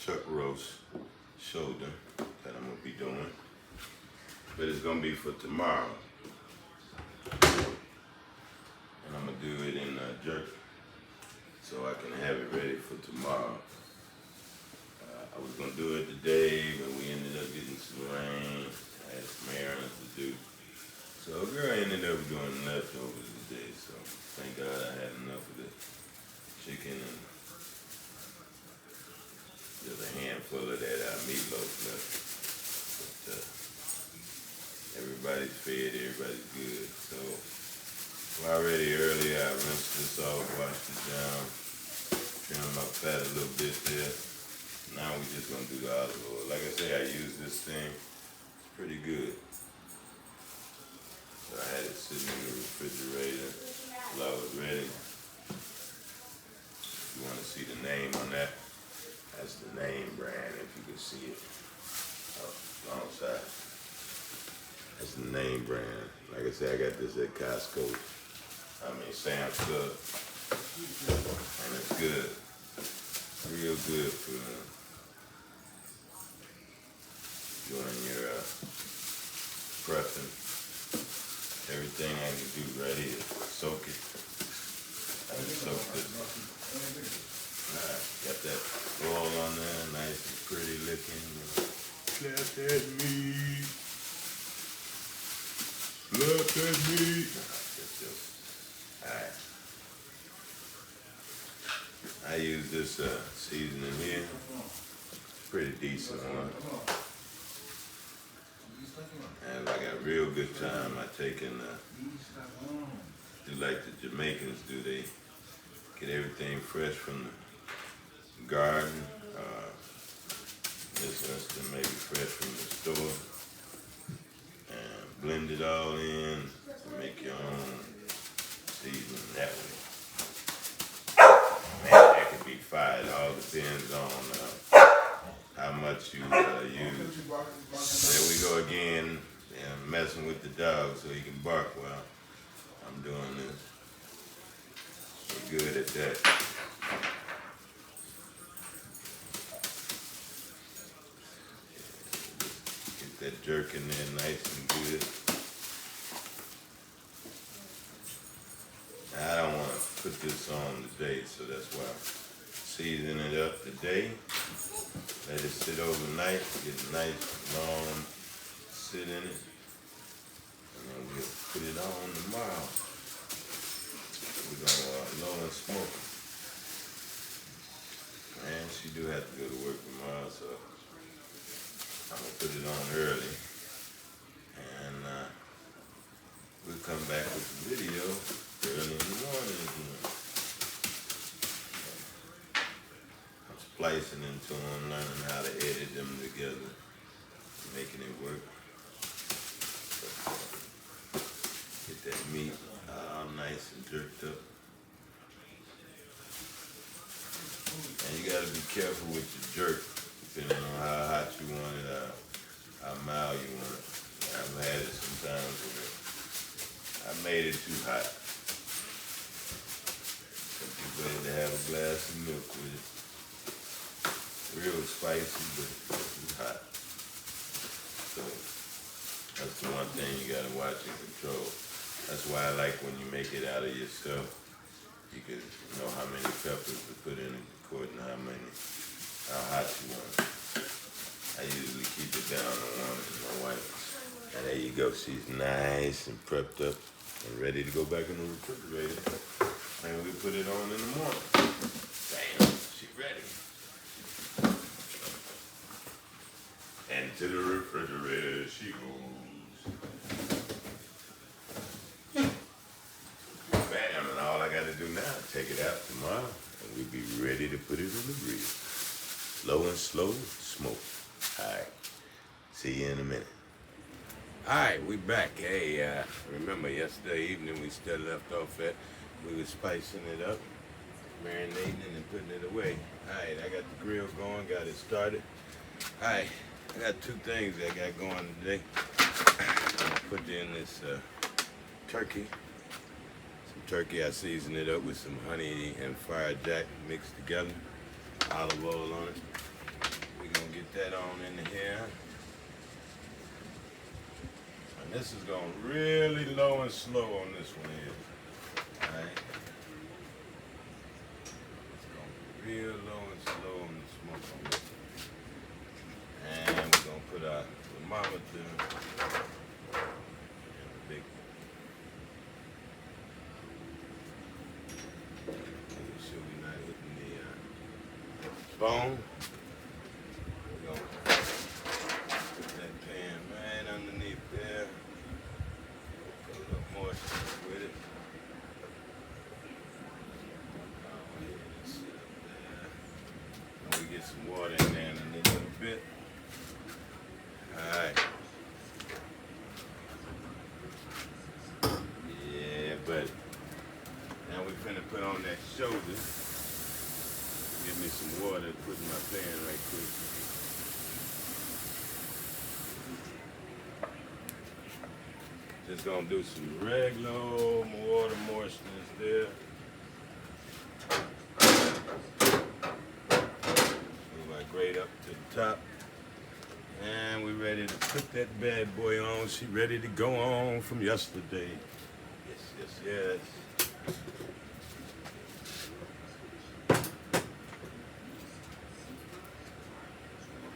chuck roast shoulder that I'm gonna be doing, but it's gonna be for tomorrow, and I'm gonna do it in jerky so I can have it ready for tomorrow. I was gonna do it today, but we ended up getting some rain. I had some errands to do, so girl ended up doing leftovers today. So thank God I had enough of the chicken and just a handful of that meatloaf left. But everybody's fed, everybody's good. So already earlier I rinsed this off, washed it down, trimmed my fat a little bit there. Now we're just gonna do the olive oil. Like I say, I use this thing. It's pretty good. So I had it sitting in the refrigerator till I was ready. If you want to see the name on that, that's the name brand, if you can see it. Oh, wrong side. That's the name brand. Like I said, I got this at Costco. Sam's Club. And it's good. Real good for doing your prepping. Everything I can do ready is soak it. I just soak this. Got that oil on there, nice and pretty looking. Slap that meat. Slap that meat. Alright. I use this seasoning here. Pretty decent one. And if I got real good time, I take and do like the Jamaicans do. They get everything fresh from the garden. This instant maybe fresh from the store. And blend it all in to make your own seasoning that way. Man, that could be fire. It all depends on how much you use. There we go again, messing with the dog so he can bark while I'm doing this. We're good at that. Get that jerk in there nice and good. I don't want to put this on today, so that's why I'm seasoning it up today. Let it sit overnight, get a nice long sit in it, and then we'll put it on tomorrow. We're gonna low and smoke it. Man, she do have to go to work tomorrow, so I'm gonna put it on early, and we'll come back with the video early in the morning again. I'm splicing into them, learning how to edit them together, making it work. Get that meat all nice and jerked up. And you gotta be careful with your jerk, depending on how hot you want it, how mild you want it. I've had it sometimes where I made it too hot. Some people had to have a glass of milk with it. Real spicy, but too hot. So that's the one thing you gotta watch and control. That's why I like when you make it out of yourself. You can know how many peppers to put in it according to how hot you want it. I usually keep it down to one with my wife. And there you go, she's nice and prepped up and ready to go back in the refrigerator. And we put it on in the morning. Damn, she's ready. And to the refrigerator she goes. Bam, and all I gotta do now is take it out tomorrow and we'll be ready to put it in the grill. Low and slow smoke. Alright, see you in a minute. Alright, we back. Hey, remember yesterday evening we still left off at, we was spicing it up, marinating it and putting it away. Alright, I got the grill going, got it started. Alright, I got two things I got going today. I'm gonna put in this turkey. Some turkey, I seasoned it up with some honey and fire jack mixed together. Olive oil on it. We're gonna get that on into here. And this is going really low and slow on this one here. Alright. It's going real low and slow on the smoke on this one. And we're gonna put our thermometer in a big make sure we're not hitting the bone. We're gonna put that pan right underneath there. Put a little moisture with it. Sit up there. And we get some water in there in a little bit. Alright. Yeah, buddy. Now we finna put on that shoulder. Give me some water to put in my pan right quick. Just gonna do some regular water moistness there. Move my grate up to the top. And we're ready to put that bad boy on. She ready to go on from yesterday. Yes, yes, yes.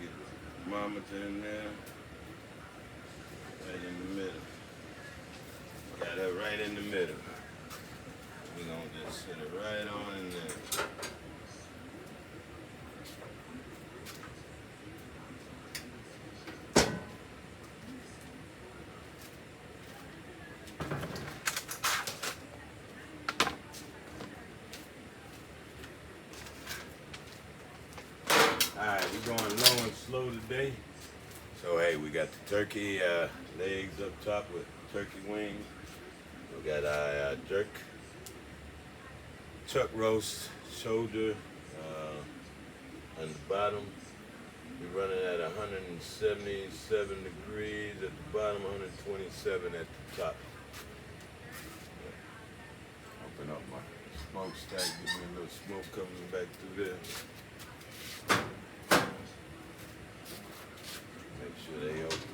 Get the thermometer in there. Right in the middle. Got her right in the middle. We're gonna just set it right on in there. Alright, we're going low and slow today. So hey, we got the turkey legs up top with turkey wings. We got our jerk, chuck roast, shoulder on the bottom. We're running at 177 degrees at the bottom, 127 at the top. Open up my smokestack, give me a little smoke coming back through there. Make sure they open.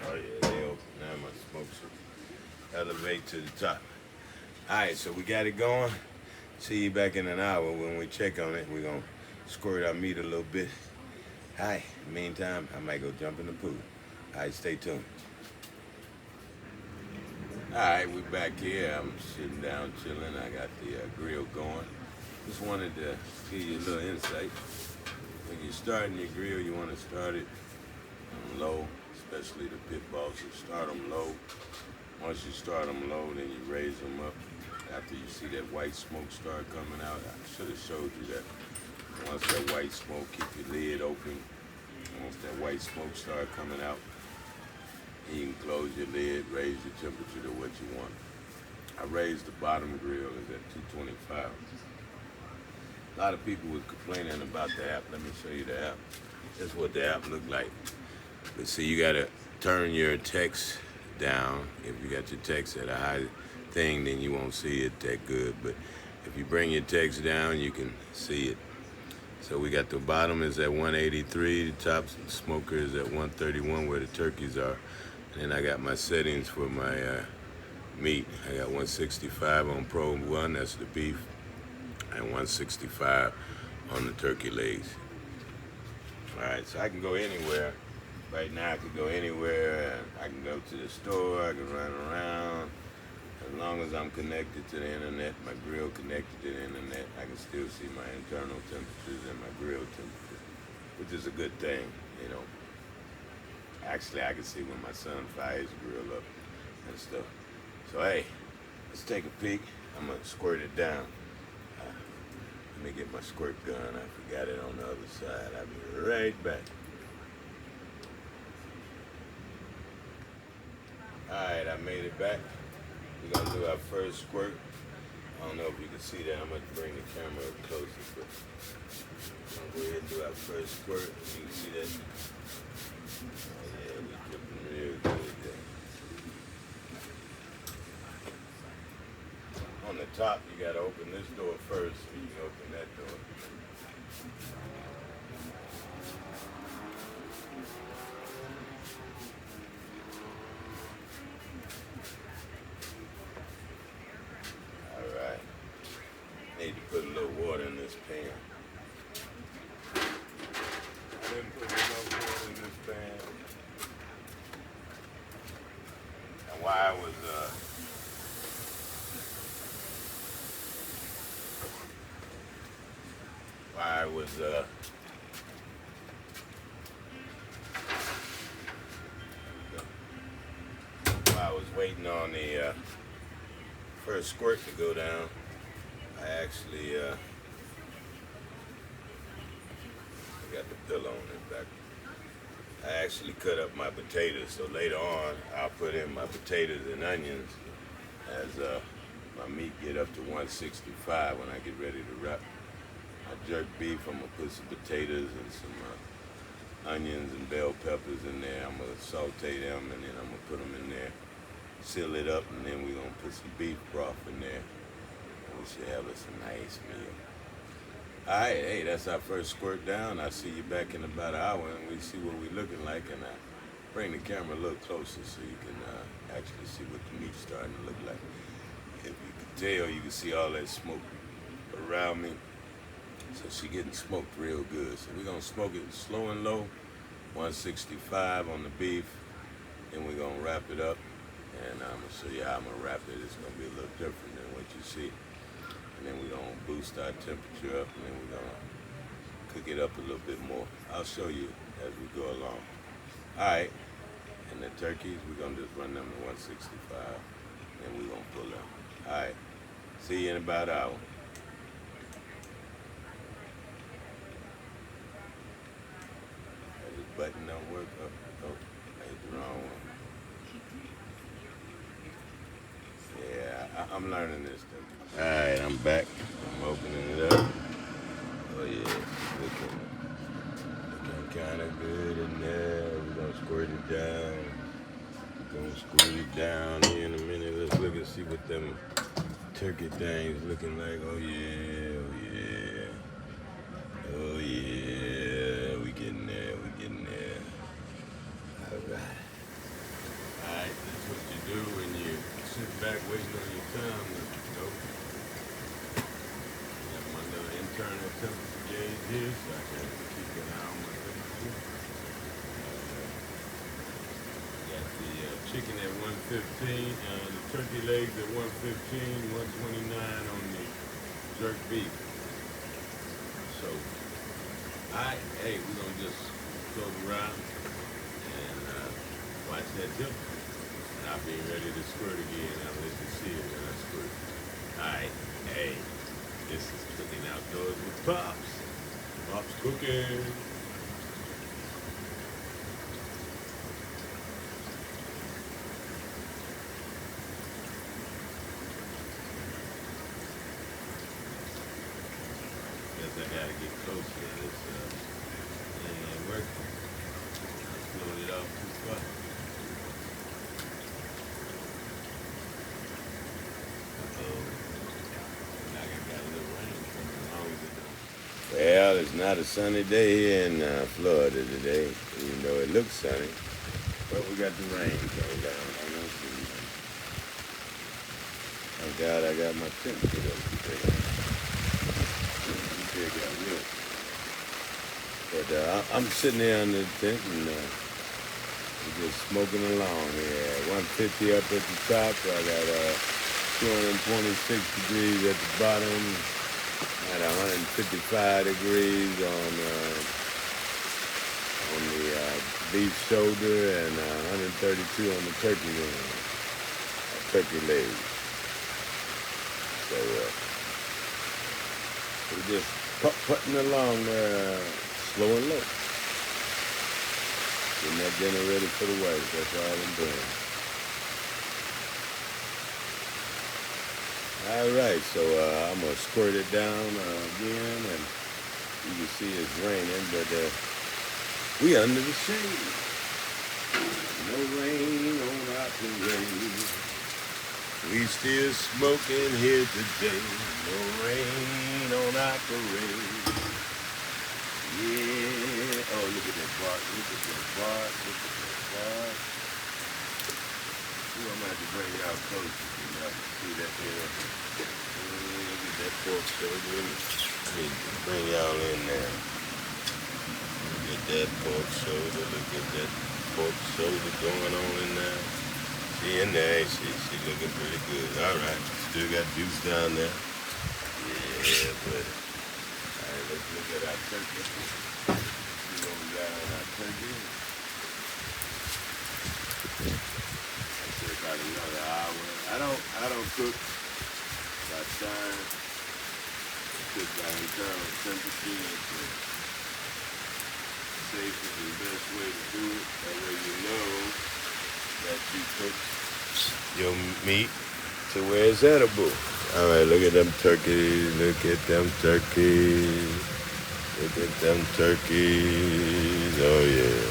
Oh yeah, they open. Now my smoke should elevate to the top. Alright, so we got it going. See you back in an hour. When we check on it, we're gonna squirt our meat a little bit. Alright, meantime, I might go jump in the pool. Alright, stay tuned. Alright, we're back here. I'm sitting down chilling. I got the grill going. Just wanted to give you a little insight. When you're starting your grill, you want to start it on low, especially the pit bosses. Start them low. Once you start them low, then you raise them up. After you see that white smoke start coming out, I should have showed you that. Once that white smoke, keep your lid open. Once that white smoke start coming out, you can close your lid, raise your temperature to what you want. I raised the bottom grill is at 225. A lot of people were complaining about the app. Let me show you the app. That's what the app looked like. But see, you gotta turn your text down. If you got your text at a high thing, then you won't see it that good. But if you bring your text down, you can see it. So we got the bottom is at 183, the top smoker is at 131 where the turkeys are. And then I got my settings for my meat. I got 165 on Pro 1, that's the beef, and 165 on the turkey legs. All right, so I can go anywhere. Right now I can go anywhere. I can go to the store, I can run around. As long as I'm connected to the internet, my grill connected to the internet, I can still see my internal temperatures and my grill temperature, which is a good thing, you know. Actually, I can see when my son fires the grill up and stuff. So hey, let's take a peek. I'm gonna squirt it down. Let me get my squirt gun. I forgot it on the other side. I'll be right back. All right, I made it back. We're gonna do our first squirt. I don't know if you can see that. I'm gonna bring the camera up closer, but we're gonna go ahead and do our first squirt. You can see that. Oh yeah, we're dripping real good there. On the top, you gotta open this door first, so you can open that door. need to put a little water in this pan. I didn't put enough water in this pan. And while I was waiting on the first squirt to go down, I actually got the pillow on it back. I actually cut up my potatoes, so later on I'll put in my potatoes and onions as my meat get up to 165 when I get ready to wrap my jerk beef. I'm gonna put some potatoes and some onions and bell peppers in there. I'm gonna saute them and then I'm gonna put them in there, seal it up, and then we're gonna put some beef broth in there. And we should have us a nice meal. All right, hey, that's our first squirt down. I'll see you back in about an hour and we see what we're looking like, and I bring the camera a little closer so you can actually see what the meat's starting to look like. If you can tell, you can see all that smoke around me. So she's getting smoked real good. So we're gonna smoke it slow and low, 165 on the beef. Then we're gonna wrap it up, and I'm gonna show you how I'm gonna wrap it. It's gonna be a little different than what you see. And then we're gonna boost our temperature up, and then we're gonna cook it up a little bit more. I'll show you as we go along. All right, and the turkeys, we're gonna just run them to 165, and we're gonna pull them. All right, see you in about an hour. This button don't work. Oh, I hit the wrong one. Yeah, I'm learning this stuff. All right, I'm back. I'm opening it up. Oh yeah, it's looking kind of good in there. We're gonna squirt it down. We're gonna squirt it down here in a minute. Let's look and see what them turkey things looking like. Oh yeah, oh yeah, oh yeah. We getting there. We getting there. All right. All right, that's what you do when you sit back waiting on your time. My little internal temperature gauge here, so I can keep an eye on my temperature. Got the chicken at 115, the turkey legs at 115, 129 on the jerk beef. So, alright, hey, we're gonna just float around and watch that temperature. And I'll be ready to squirt again. I'll let you see it when I squirt. Alright, hey. This is Cooking Outdoors with Pops. Pops cooking. Guess I gotta get closer. This ain't working. I floated off too far. Well, it's not a sunny day here in Florida today, even though it looks sunny. But we got the rain coming down. Thank God I got my temperature up today. But I'm sitting there under the tent and we're just smoking along here. 150 up at the top. I got 226 degrees at the bottom. At 155 degrees on the beef shoulder and 132 on the turkey wing, turkey leg. So we're just putting along slow and low. Getting that dinner ready for the wife. That's all I'm doing. All right, so I'm gonna squirt it down again, and you can see it's raining, but we under the shade. No rain on our parade. We still smoking here today. No rain on our parade. Yeah. Oh, look at that bark. Look at that bark. Look at that bark. Ooh, I'm gonna have to bring y'all closer so y'all can see that there. Look at Get that pork shoulder in. Let me bring y'all in there. Look at that pork shoulder. Look at that pork shoulder going on in there. She in there, ain't she? She looking pretty good. All right. Still got juice down there. Yeah, buddy. All right, let's look at our turkey. See what we got on our turkey. About another hour. I don't cook by time. I cook by internal temperature. It's the safest and best way to do it. That way you know that you cook your meat to where it's edible. All right, look at them turkeys. Look at them turkeys. Look at them turkeys. Oh yeah.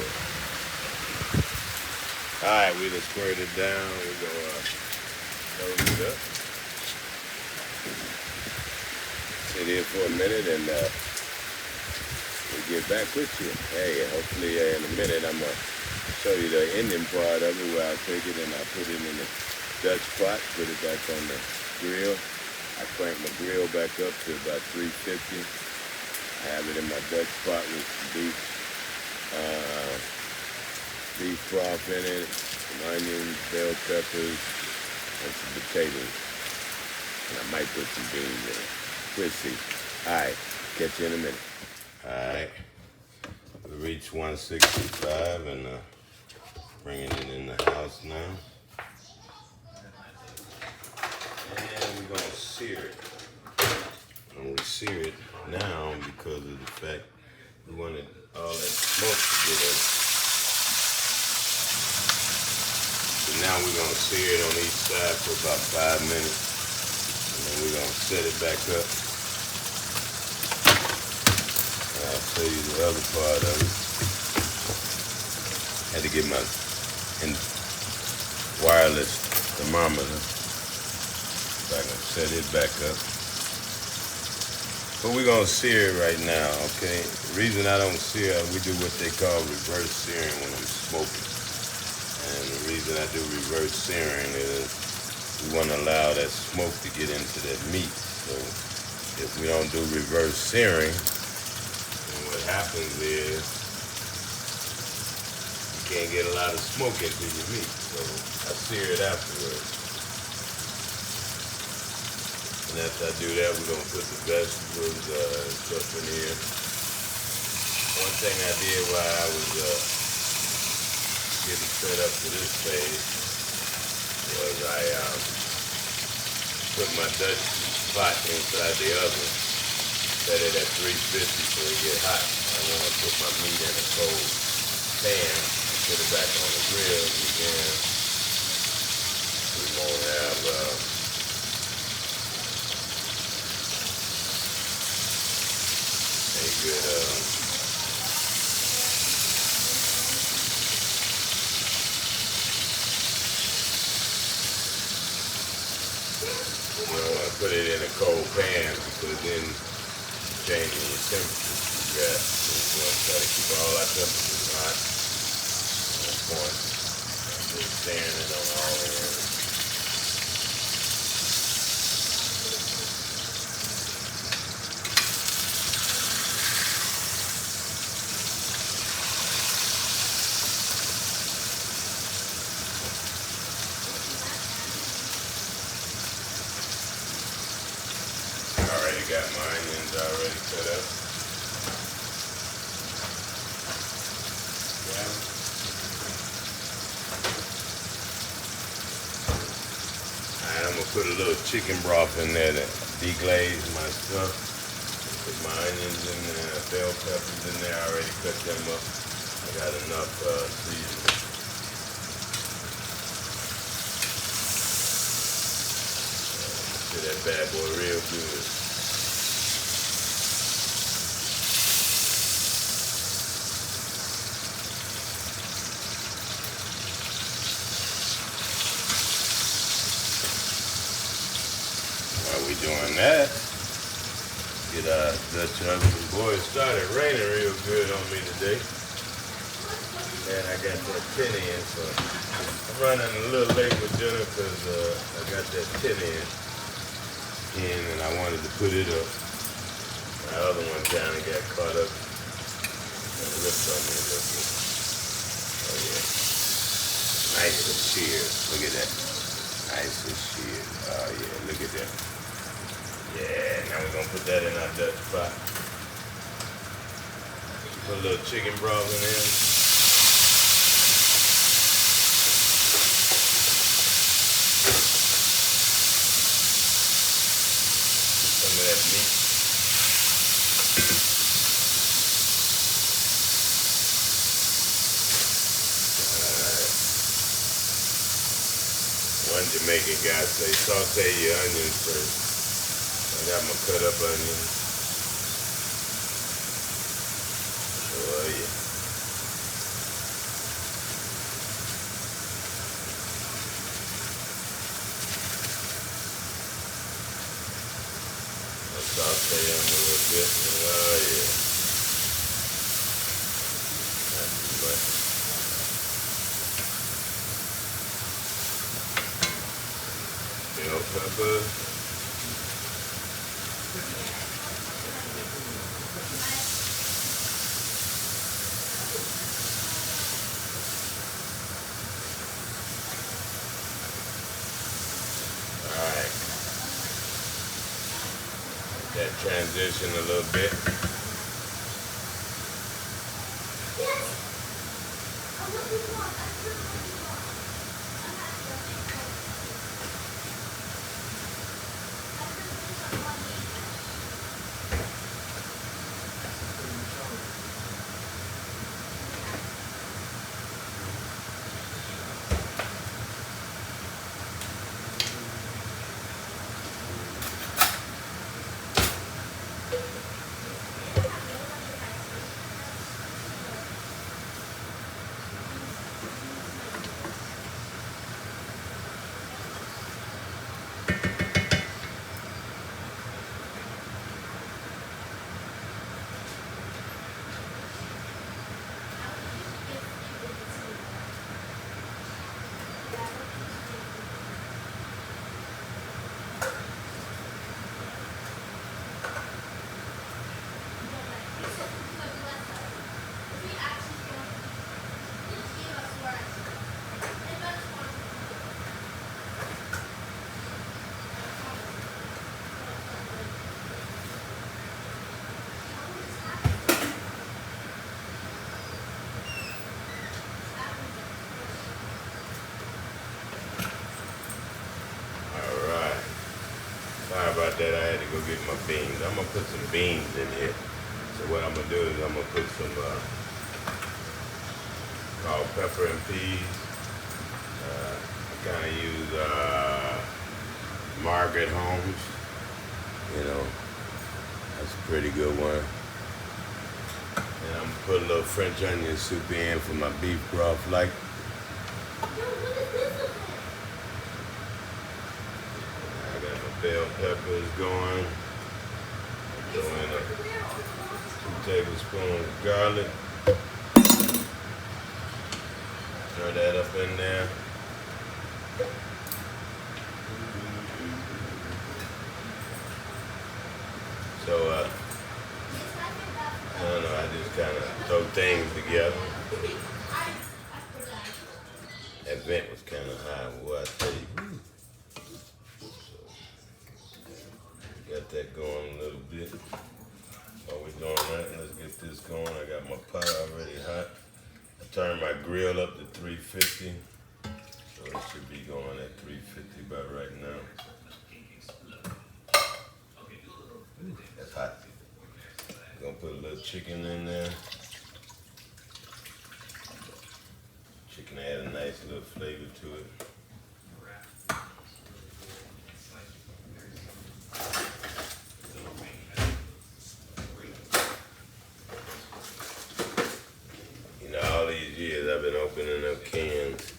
All right, we just squared it down. We're going to close it up. Sit here for a minute and we'll get back with you. Hey, hopefully in a minute I'm going to show you the ending part of it where I take it and I put it in the Dutch pot, put it back on the grill. I crank my grill back up to about 350. I have it in my Dutch pot with some beef broth in it, some onions, bell peppers, and some potatoes. And I might put some beans in it. We'll see. All right, catch you in a minute. All right, we reached 165 and bringing it in the house now. And we're gonna sear it. And we sear it now because of the fact we wanted all that smoke to get in. So now we're going to sear it on each side for about 5 minutes. And then we're going to set it back up. And I'll show you the other part of it. Had to get my wireless thermometer so I can set it back up. But we're going to sear it right now, okay? The reason I don't sear, we do what they call reverse searing when I'm smoking. And the reason I do reverse searing is we want to allow that smoke to get into that meat. So if we don't do reverse searing, then what happens is you can't get a lot of smoke into your meat. So I sear it afterwards. And after I do that, we're going to put the vegetables and stuff in here. One thing I did while I was getting set up for this phase was I put my Dutch pot inside the oven, set it at 350 so it get hot. I want to put my meat in a cold pan, put it back on the grill, and then we won't have a good you don't want to put it in a cold pan because then you're changing your temperature too fast. So we want to try to keep all our temperatures hot on point. Just searing it on all ends. Got my onions already cut up. Yeah. Alright, I'm gonna put a little chicken broth in there to deglaze my stuff. Put my onions in there, bell peppers in there. I already cut them up. I got enough seasoning. Get that bad boy real good. While we doing that, get our Dutch oven. Boy, it started raining real good on me today. And I got that tin in, so I'm running a little late with dinner because I got that tin in. in and I wanted to put it up. The other one kind of got caught up and ripped on me a little bit. Oh yeah. Nice and sheared. Look at that. Nice and sheared. Oh yeah, look at that. Yeah, now we're gonna put that in our Dutch pot. Put a little chicken broth in there. Some of that meat. One Jamaican guy say saute your onions first. I got my cut up onions. Oh yeah. I'll saute them a little bit. Oh yeah. Not too much. Bell peppers. Alright. That transition a little bit. Sorry about that, I had to go get my beans. I'm gonna put some beans in here. So what I'm gonna do is I'm gonna put some called pepper and peas. I kind of use Margaret Holmes. You know, that's a pretty good one. And I'm gonna put a little French onion soup in for my beef broth, like. Bell peppers going. Throw in 2 tablespoons of garlic. Throw that up in there. So I don't know, I just kind of throw things together. That vent was kind of high, boy, I tell you. Got that going a little bit. While we're doing that, let's get this going. I got my pot already hot. I turned my grill up to 350. So it should be going at 350 about right now. That's hot. Gonna put a little chicken in there. Chicken add a nice little flavor to it. I've been opening up cans.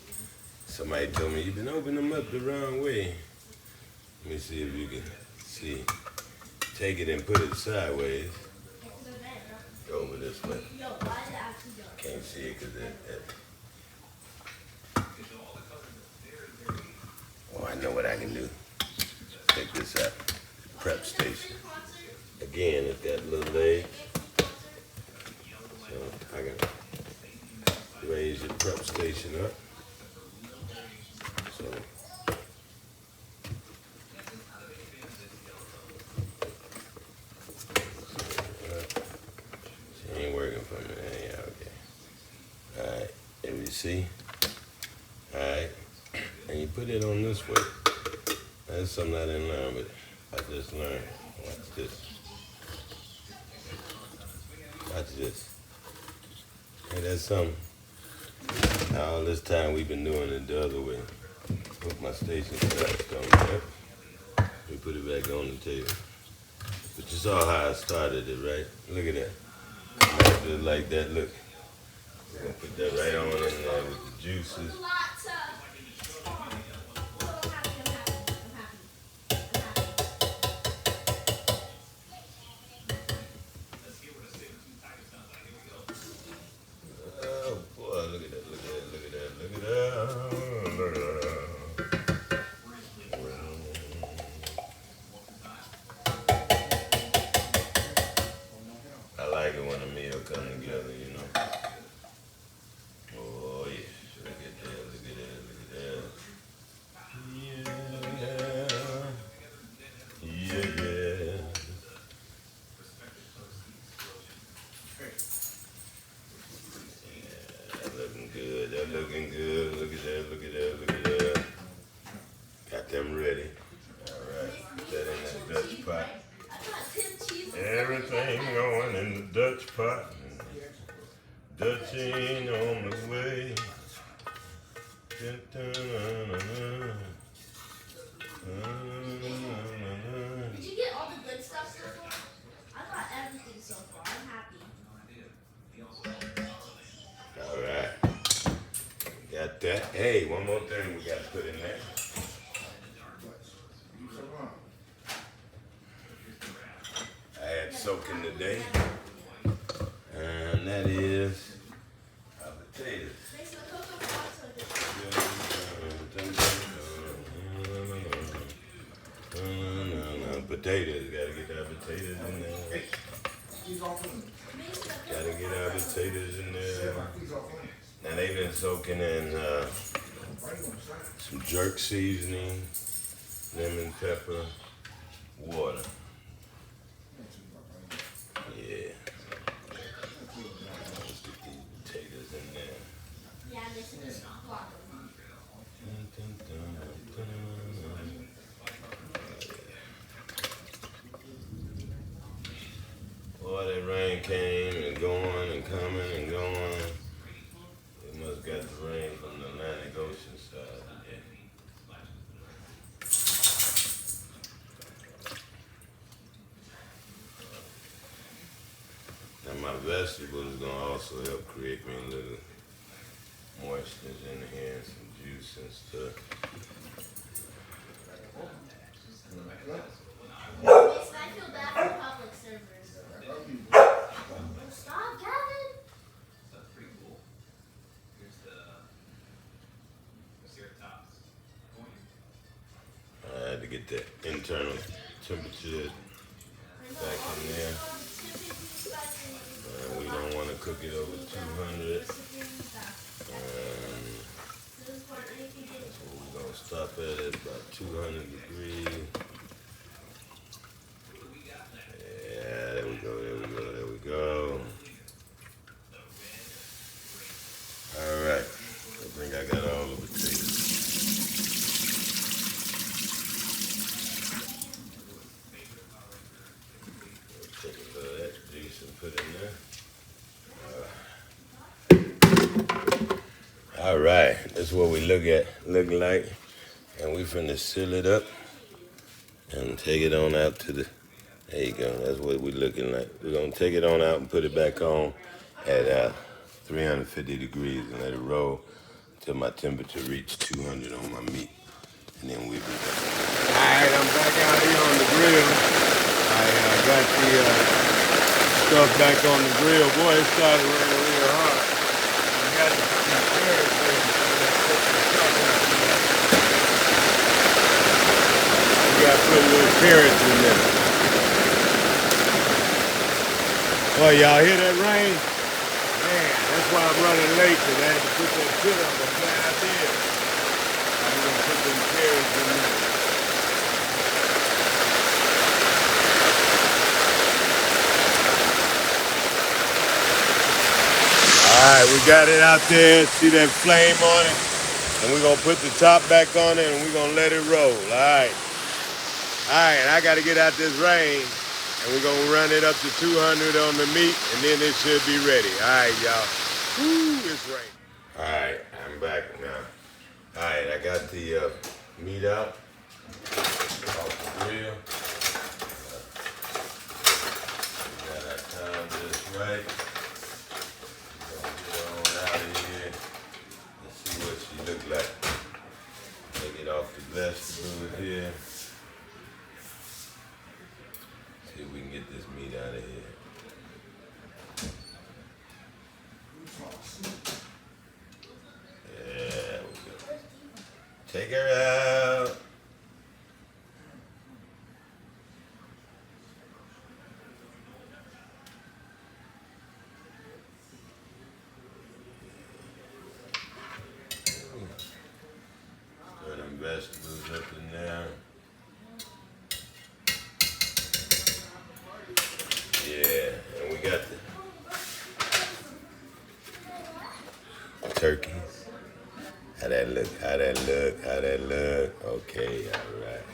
Somebody told me, you've been opening them up the wrong way. Let me see if you can see. Take it and put it sideways. Go over this way. Can't see it because oh, I know what I can do. Check this out. prep station. Again, it's got little legs, so I can raise your prep station up. So she ain't working for me. Yeah, okay. All right, let me see. All right, and you put it on this way. That's something I didn't learn, but I just learned. Watch this. Watch this. Hey, that's something. All this time we've been doing it the other way. Put my station straps on there. We put it back on the table. But you saw how I started it, right? Look at that. Just like that, look. We're gonna put that right on in there with the juices. Oh boy, look at that, look at that, look at that, look at that, look at that. I like it when a meal come together, you know. Oh yeah, look at that, look at that, look at that. Yeah, yeah, yeah. That looking good, that looking good. Look at that, look at that, look at that. Got them ready. All right, put that in that Dutch pot. Everything going in the Dutch pot. Dutch ain't on the way. Did you get all the good stuff so far? I got everything so far. I'm happy. All right. Got that. Hey, one more thing we got to put in there. I had soaking today, and that is potatoes. Potatoes, gotta get our potatoes in there. Gotta get our potatoes in there. Now they've been soaking in some jerk seasoning, lemon pepper, water. Yeah. Let's get these potatoes in there. Yeah, this is water. Boy, that rain came and going and coming and going. It must got the rain from the Atlantic Ocean side today. Now my vegetables is gonna also help create me a little moisture in here and some juice and stuff. I feel bad for public servers. Stop, Kevin! That's pretty cool. Here's the Triceratops coin. I had to get the internal temperature back in there. We don't want to cook it over 200. That's what we're going to stop at about 200 degrees. Yeah, there we go, there we go, there we go. All right, I think I got all the potatoes. Take a little of that juice and put in there. All right, this is what we look like, and we finna seal it up and take it on out to the. There you go. That's what we're looking like. We're gonna take it on out and put it back on at 350 degrees and let it roll till my temperature reach 200 on my meat, and then we'll be back. All right, I'm back out here on the grill. I got the stuff back on the grill. Boy, it started raining real hard. I got the birds. You gotta put a little appearance in there. Oh, y'all hear that rain? Man, that's why I'm running late, because I had to put that pit on the fly there. I'm gonna put them carrots in there. Alright, we got it out there. See that flame on it? And we're gonna put the top back on it and we're gonna let it roll. Alright. Alright, I gotta get out this rain. And we're gonna run it up to 200 on the meat and then it should be ready. Alright, y'all. Woo, it's raining. Alright, I'm back now. Alright, I got the meat out off the grill. We got our time just right. We're gonna get on out of here and see what she look like. Take it off the vegetables here. See if we can get this meat out of here. There we go. Take her out. Throw them vegetables up in there. Yeah, and we got the turkeys. How that look? How that look? How that look? Okay, all right.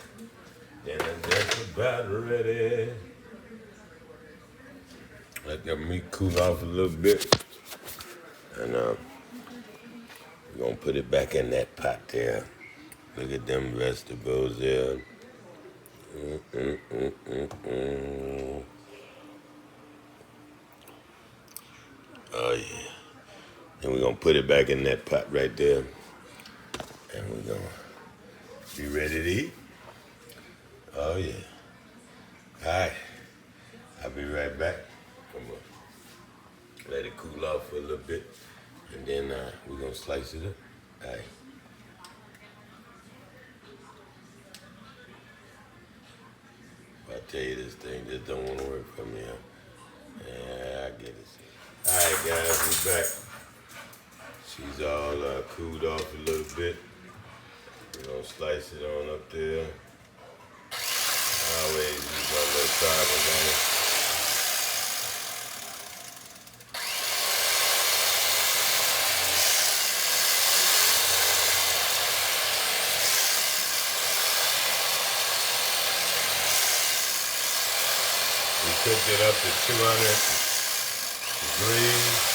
Then I'm just about ready. Let the meat cool off a little bit. And we're gonna put it back in that pot there. Look at them vegetables there. Oh yeah. And we're gonna put it back in that pot right there. And we're gonna be ready to eat. Oh yeah. Alright. I'll be right back. Come on. Let it cool off for a little bit. And then we're gonna slice it up. Alright. I tell you, this thing just don't want to work for me. Huh? Yeah, I get it. Alright guys, we're back. She's all cooled off a little bit. We're gonna slice it on up there. Always use my little carving knife. We cooked it up to 200 degrees.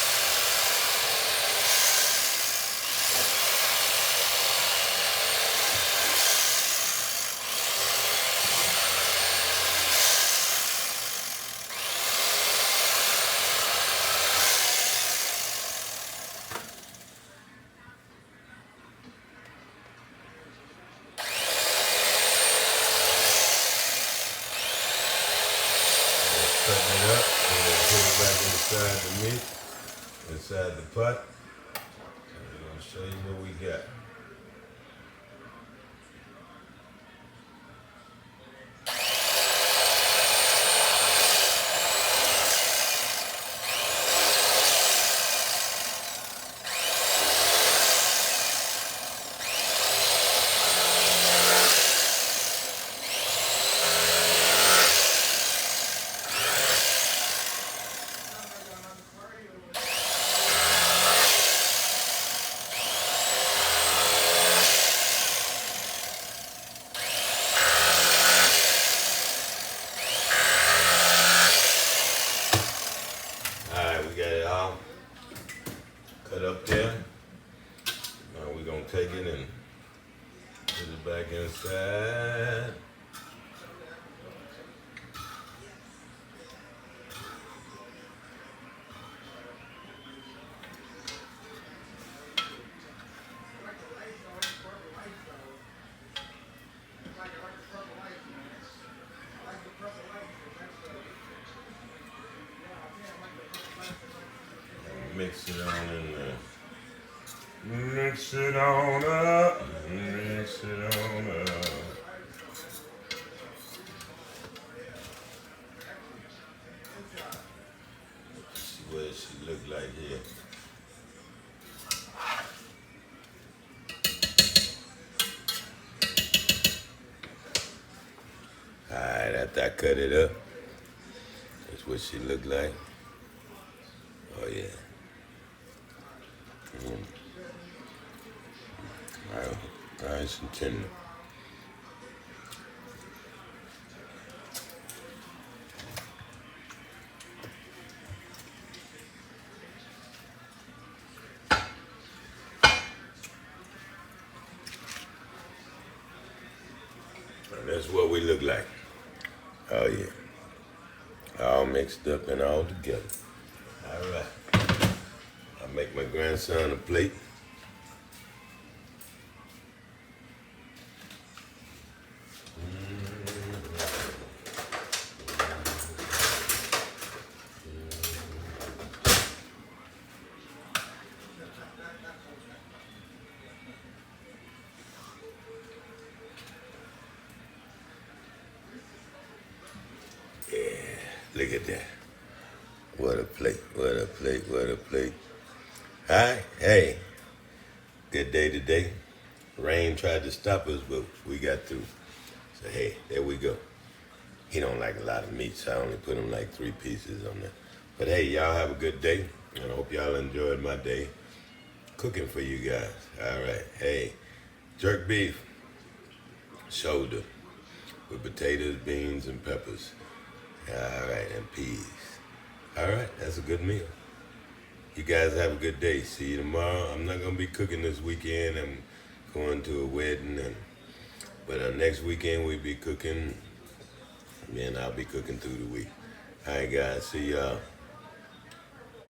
Cutting it up and then put it back inside the meat, inside the pot. And we're gonna show you what we got. Alright, we got it all cut up there. Now we're gonna take it and put it back inside. Mix it on in there. Mix it on up. Mix it on up. what she look like here. Alright, after I cut it up, that's what she look like. Oh yeah. Alright, nice and tender. And that's what we look like. Oh yeah. All mixed up and all together. All right. I make my grandson a plate. Yeah, look at that. What a plate, what a plate, what a plate. All right, hey, good day today. Rain tried to stop us, but we got through. So hey, there we go. He don't like a lot of meat, so I only put him like 3 pieces on there. But hey, y'all have a good day, and I hope y'all enjoyed my day cooking for you guys. All right, hey, jerk beef, shoulder, with potatoes, beans, and peppers. All right, and peas. All right, that's a good meal. You guys have a good day. See you tomorrow. I'm not gonna be cooking this weekend. I'm going to a wedding, but next weekend we'll be cooking. Me and I'll be cooking through the week. All right, guys. See y'all.